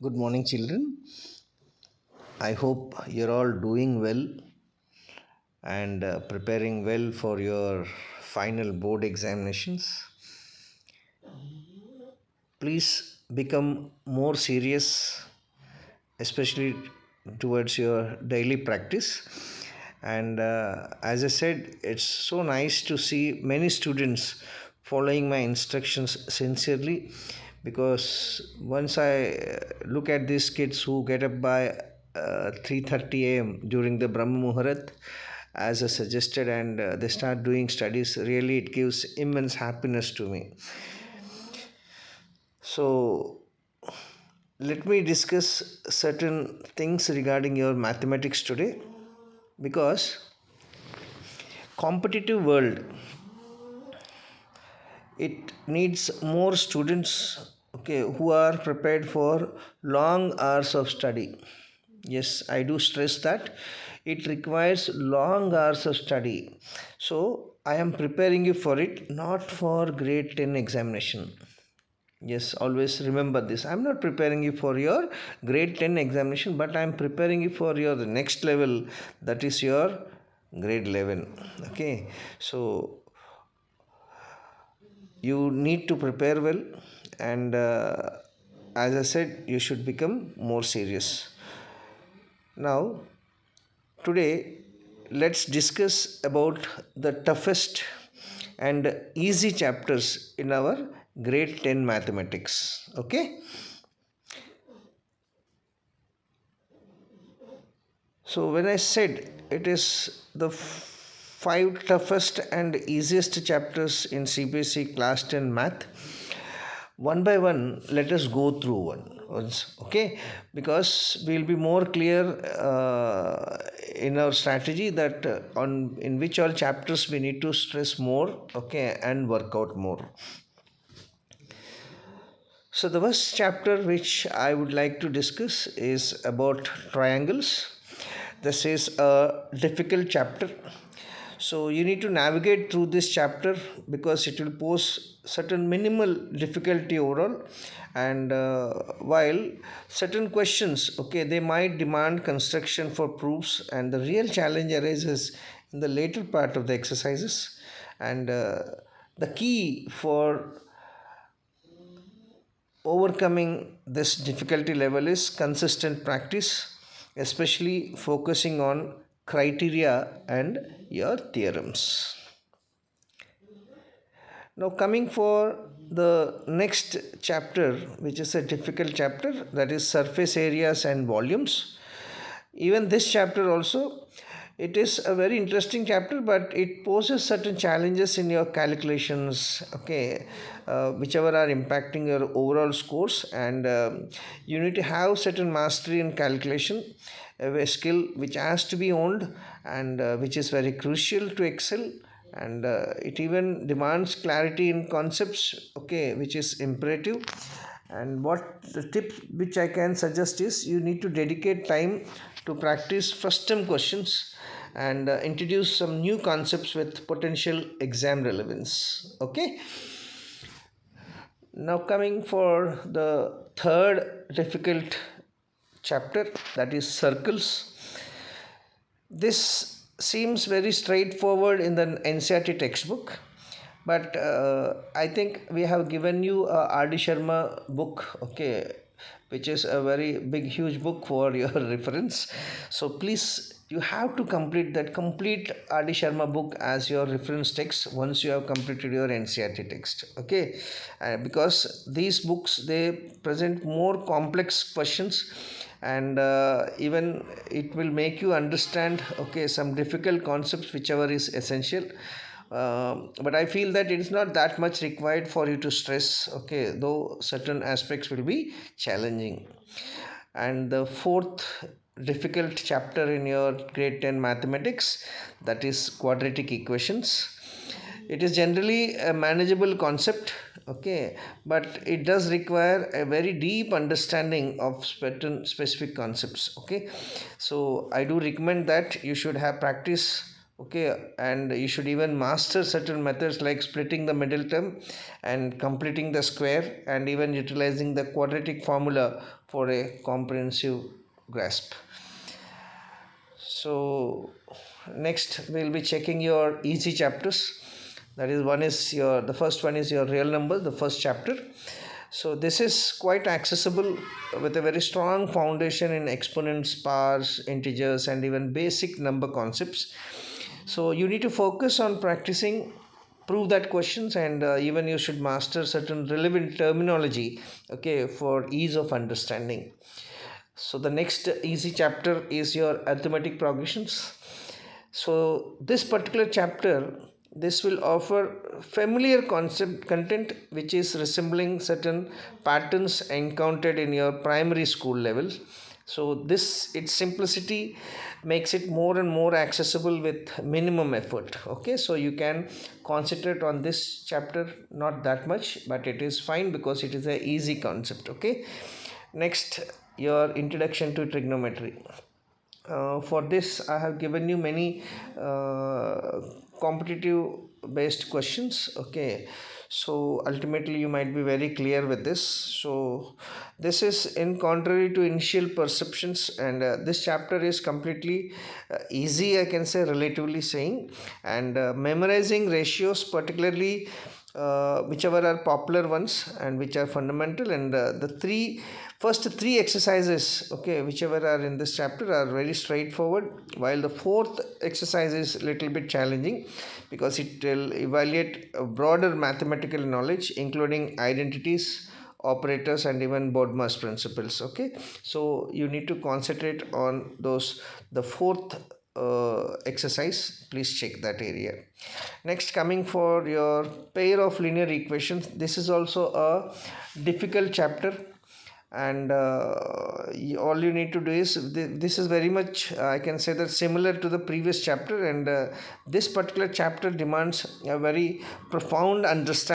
Good morning, children. I hope you're all doing well and preparing well for your final board examinations. Please become more serious, especially towards your daily practice. And as I said, it's so nice to see many students following my instructions sincerely because once I look at these kids who get up by 3:30 a.m. during the Brahma Muhurat as I suggested and they start doing studies, really it gives immense happiness to me. So let me discuss certain things regarding your mathematics today because competitive world it needs more students who are prepared for long hours of study. Yes, I do stress that it requires long hours of study, so I am preparing you for it, not for grade 10 examination. Yes, always remember this. I'm not preparing you for your grade 10 examination, but I'm preparing you for your the next level, that is your grade 11. Okay, so you need to prepare well, and as I said, you should become more serious. Now, today, let's discuss about the toughest and easy chapters in our grade 10 mathematics. Okay. So when I said it is the five toughest and easiest chapters in Cbse class 10 math, one by one, let us go through one once, okay? Because we'll be more clear in our strategy that on in which all chapters we need to stress more, okay, and work out more. So the first chapter which I would like to discuss is about triangles. This is a difficult chapter. So you need to navigate through this chapter because it will pose certain minimal difficulty overall, and while certain questions, okay, they might demand construction for proofs, and the real challenge arises in the later part of the exercises, and the key for overcoming this difficulty level is consistent practice, especially focusing on criteria and your theorems. Now, coming for the next chapter, which is a difficult chapter, that is surface areas and volumes. Even this chapter also, it is a very interesting chapter, but it poses certain challenges in your calculations, okay, whichever are impacting your overall scores, and you need to have certain mastery in calculation, a skill which has to be owned and which is very crucial to excel, and it even demands clarity in concepts, okay, which is imperative. And what the tip which I can suggest is you need to dedicate time to practice first term questions and introduce some new concepts with potential exam relevance. Okay. Now, coming for the third difficult chapter, that is circles. This seems very straightforward in the NCERT textbook, but I think we have given you a R.D. Sharma book, okay, which is a very big, huge book for your reference. So please, you have to complete that complete R.D. Sharma book as your reference text once you have completed your NCERT text, okay? Because these books they present more complex questions, and even it will make you understand, okay, some difficult concepts whichever is essential. But I feel that it is not that much required for you to stress, okay, though certain aspects will be challenging. And the fourth difficult chapter in your grade 10 mathematics, that is quadratic equations. It is generally a manageable concept, okay, but it does require a very deep understanding of certain specific concepts, okay. So I do recommend that you should have practice Okay, and you should even master certain methods like splitting the middle term and completing the square, and even utilizing the quadratic formula for a comprehensive grasp. So next we'll be checking your easy chapters. That is, one is your the first one is your real number, the first chapter. So this is quite accessible with a very strong foundation in exponents, powers, integers, and even basic number concepts. So you need to focus on practicing, prove that questions, and even you should master certain relevant terminology, okay, for ease of understanding. So the next easy chapter is your arithmetic progressions. So this particular chapter, this will offer familiar concept content which is resembling certain patterns encountered in your primary school level. So this its simplicity makes it more and more accessible with minimum effort. Okay, so you can concentrate on this chapter, not that much, but it is fine because it is a easy concept. Okay, next, your introduction to trigonometry. For this, I have given you many competitive based questions. Okay, so ultimately, you might be very clear with this. So, this is in contrary to initial perceptions, and this chapter is completely easy, I can say, relatively saying, and memorizing ratios, particularly whichever are popular ones and which are fundamental, and the first three exercises, okay, whichever are in this chapter, are very straightforward, while the fourth exercise is little bit challenging because it will evaluate a broader mathematical knowledge including identities, operators, and even Bodmer's principles. Okay, so you need to concentrate on those, the fourth exercise, please check that area. Next, coming for your pair of linear equations, this is also a difficult chapter, and all you need to do is this is very much, I can say that, similar to the previous chapter, and this particular chapter demands a very profound understanding